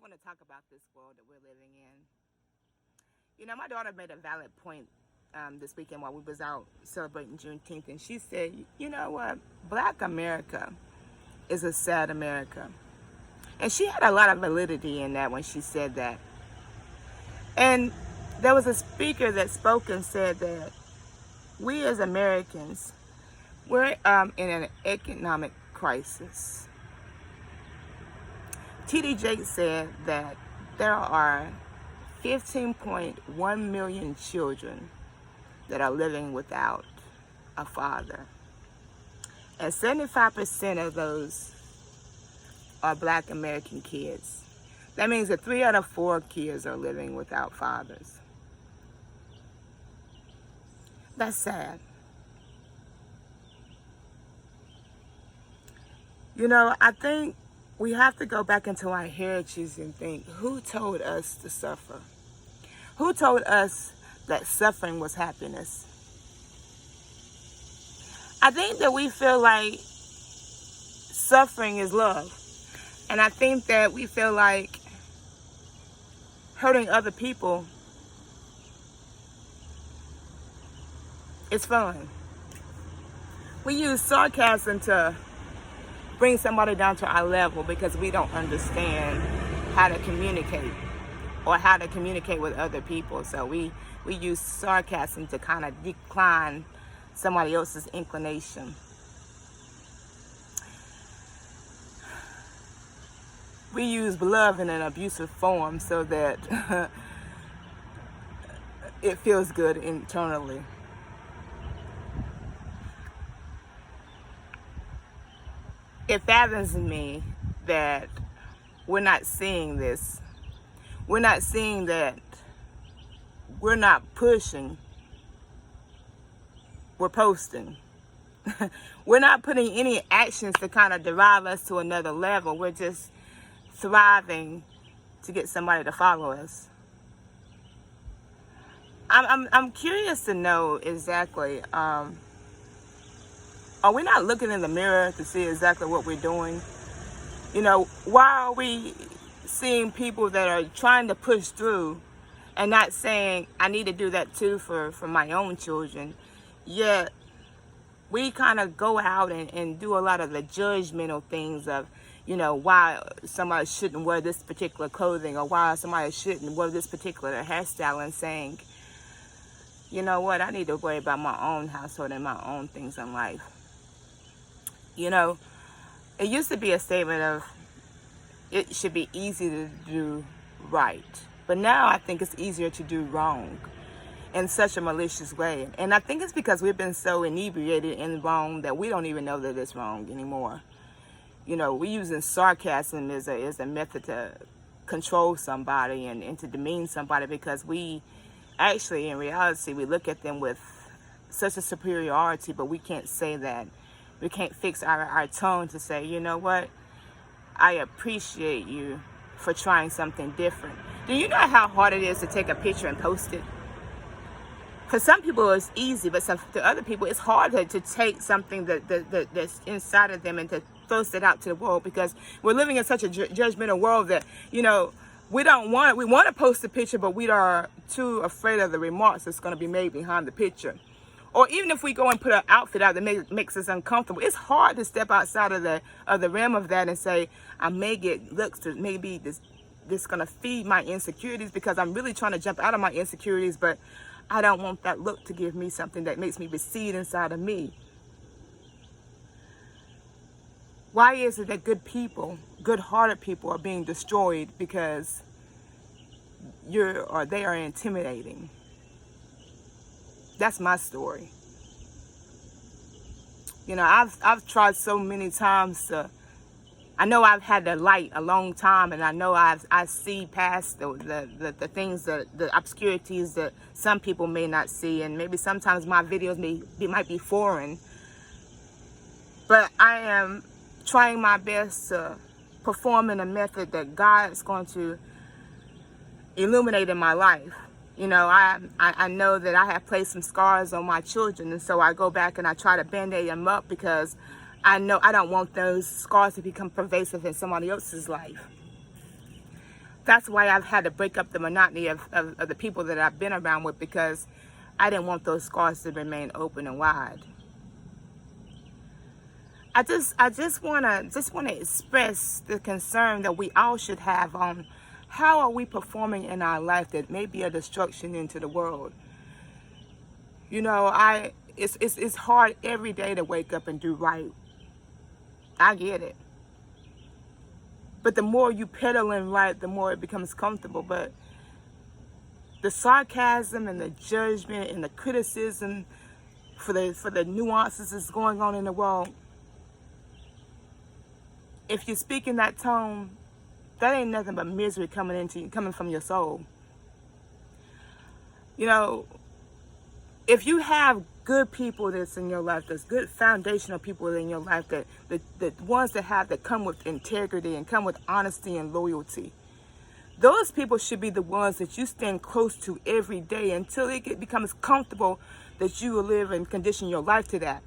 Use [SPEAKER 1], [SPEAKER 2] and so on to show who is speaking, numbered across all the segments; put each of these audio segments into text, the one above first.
[SPEAKER 1] want to talk about this world that we're living in. My daughter made a valid point this weekend while we was out celebrating Juneteenth, and she said, you know what, Black America is a sad America. And she had a lot of validity in that when she said that. And there was a speaker that spoke and said that we as Americans, we're in an economic crisis. T.D. Jakes said that there are 15.1 million children that are living without a father. And 75% of those are Black American kids. That means that 3 out of 4 kids are living without fathers. That's sad. I think we have to go back into our heritage and think, who told us to suffer? Who told us that suffering was happiness? I think that we feel like suffering is love. And I think that we feel like hurting other people is fun. We use sarcasm to bring somebody down to our level because we don't understand how to communicate or how to communicate with other people. So we use sarcasm to kind of decline somebody else's inclination. We use love in an abusive form so that it feels good internally. It fathers me that we're not seeing this. We're not seeing that we're not pushing, we're posting. We're not putting any actions to kind of drive us to another level. We're just thriving to get somebody to follow us. I'm curious to know exactly, are we not looking in the mirror to see exactly what we're doing? Why are we seeing people that are trying to push through and not saying, I need to do that too for my own children? Yet, we kind of go out and do a lot of the judgmental things of, why somebody shouldn't wear this particular clothing or why somebody shouldn't wear this particular hairstyle, and saying, you know what, I need to worry about my own household and my own things in life. It used to be a statement of it should be easy to do right. But now I think it's easier to do wrong in such a malicious way. And I think it's because we've been so inebriated in wrong that we don't even know that it's wrong anymore. We're using sarcasm as a method to control somebody and to demean somebody, because we actually, in reality, we look at them with such a superiority, but we can't say that. We can't fix our tone to say, you know what, I appreciate you for trying something different. Do you know how hard it is to take a picture and post it? For some people it's easy, but to other people it's hard to take something that's inside of them and to thrust it out to the world, because we're living in such a judgmental world that, we want to post the picture, but we are too afraid of the remarks that's going to be made behind the picture. Or even if we go and put an outfit out that makes us uncomfortable, it's hard to step outside of the realm of that and say, I may get looks to maybe this going to feed my insecurities, because I'm really trying to jump out of my insecurities, but I don't want that look to give me something that makes me recede inside of me. Why is it that good people, good-hearted people, are being destroyed because they are intimidating? That's my story. I've tried so many times to. I know I've had the light a long time, and I know I see past the things, the obscurities that some people may not see, and maybe sometimes my videos might be foreign. But I am trying my best to perform in a method that God's going to illuminate in my life. I know that I have placed some scars on my children, and so I go back and I try to band-aid them up, because I know I don't want those scars to become pervasive in somebody else's life. That's why I've had to break up the monotony of the people that I've been around with, because I didn't want those scars to remain open and wide. I just wanna express the concern that we all should have on how are we performing in our life that may be a destruction into the world. You know, it's hard every day to wake up and do right. I get it. But the more you pedal in right, the more it becomes comfortable. But the sarcasm and the judgment and the criticism for the nuances that's going on in the world, if you speak in that tone, that ain't nothing but misery coming from your soul. You know, if you have good people that's in your life, there's good foundational people in your life, that the ones that come with integrity and come with honesty and loyalty, those people should be the ones that you stand close to every day until it becomes comfortable that you will live and condition your life to that.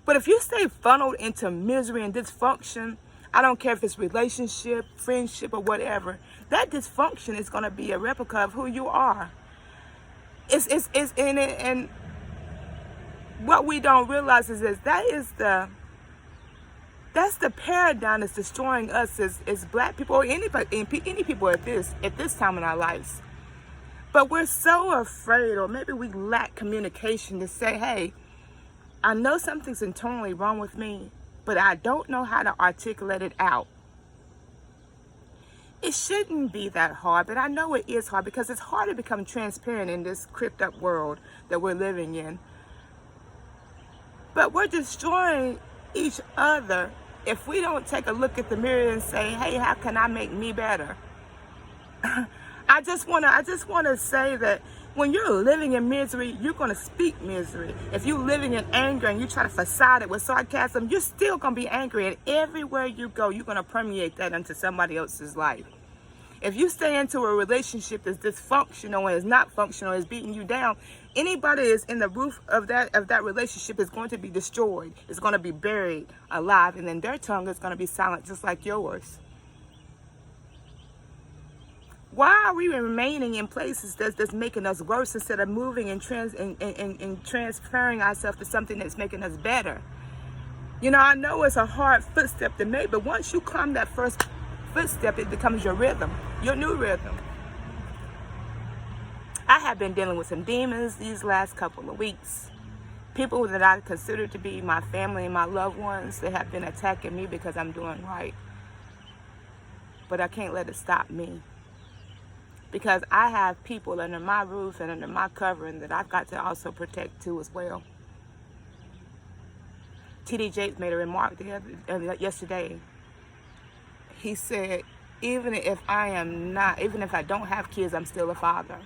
[SPEAKER 1] But if you stay funneled into misery and dysfunction, I don't care if it's relationship, friendship, or whatever, that dysfunction is going to be a replica of who you are. It's in it, and what we don't realize is that's the paradigm that's destroying us as black people, or any people at this time in our lives. But we're so afraid, or maybe we lack communication to say, hey, I know something's internally wrong with me, but I don't know how to articulate it out. It shouldn't be that hard, but I know it is hard, because it's hard to become transparent in this crypted up world that we're living in. But we're destroying each other if we don't take a look at the mirror and say, hey, how can I make me better? I just wanna say that when you're living in misery, you're gonna speak misery. If you're living in anger and you try to facade it with sarcasm, you're still gonna be angry, and everywhere you go, you're gonna permeate that into somebody else's life. If you stay into a relationship that's dysfunctional and is not functional, is beating you down, anybody that's in the roof of that relationship is going to be destroyed. It's going to be buried alive, and then their tongue is going to be silent, just like yours. Why are we remaining in places that's making us worse instead of moving and transferring ourselves to something that's making us better? You know, I know it's a hard footstep to make, but once you climb that first footstep, it becomes your rhythm, your new rhythm. I have been dealing with some demons these last couple of weeks. People that I consider to be my family and my loved ones, they have been attacking me because I'm doing right. But I can't let it stop me, because I have people under my roof and under my covering that I've got to also protect too as well. T.D. Jakes made a remark yesterday. He said, even if I don't have kids, I'm still a father.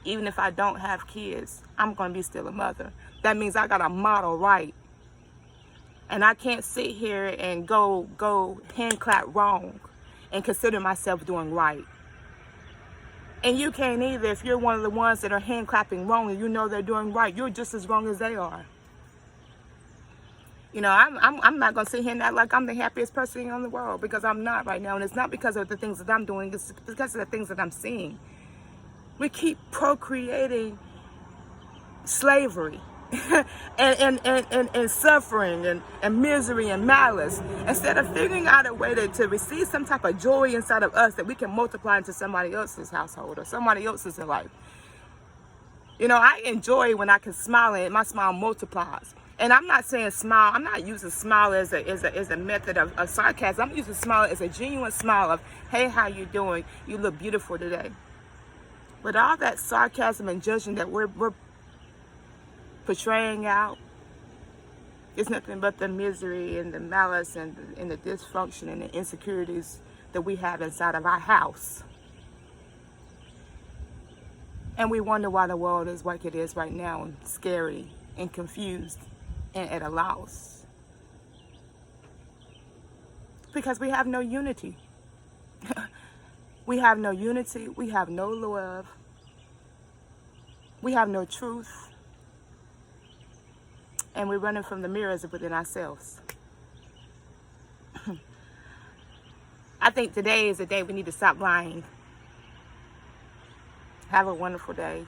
[SPEAKER 1] Even if I don't have kids, I'm going to be still a mother. That means I got to model right. And I can't sit here and go hand clap wrong and consider myself doing right. And you can't either. If you're one of the ones that are hand clapping wrong and you know they're doing right, you're just as wrong as they are. You know, I'm not going to sit here and act like I'm the happiest person in the world, because I'm not right now. And it's not because of the things that I'm doing. It's because of the things that I'm seeing. We keep procreating slavery and suffering and misery and malice, instead of figuring out a way to receive some type of joy inside of us that we can multiply into somebody else's household or somebody else's life. You know, I enjoy when I can smile and my smile multiplies. And I'm not saying smile, I'm not using smile as a method of sarcasm. I'm using smile as a genuine smile of, hey, how you doing? You look beautiful today. But all that sarcasm and judging that we're portraying out, it's nothing but the misery and the malice and the dysfunction and the insecurities that we have inside of our house. And we wonder why the world is like it is right now, and scary and confused and at a loss. Because we have no unity. We have no unity. We have no love. We have no truth. And we're running from the mirrors within ourselves. I think today is the day we need to stop lying. Have a wonderful day.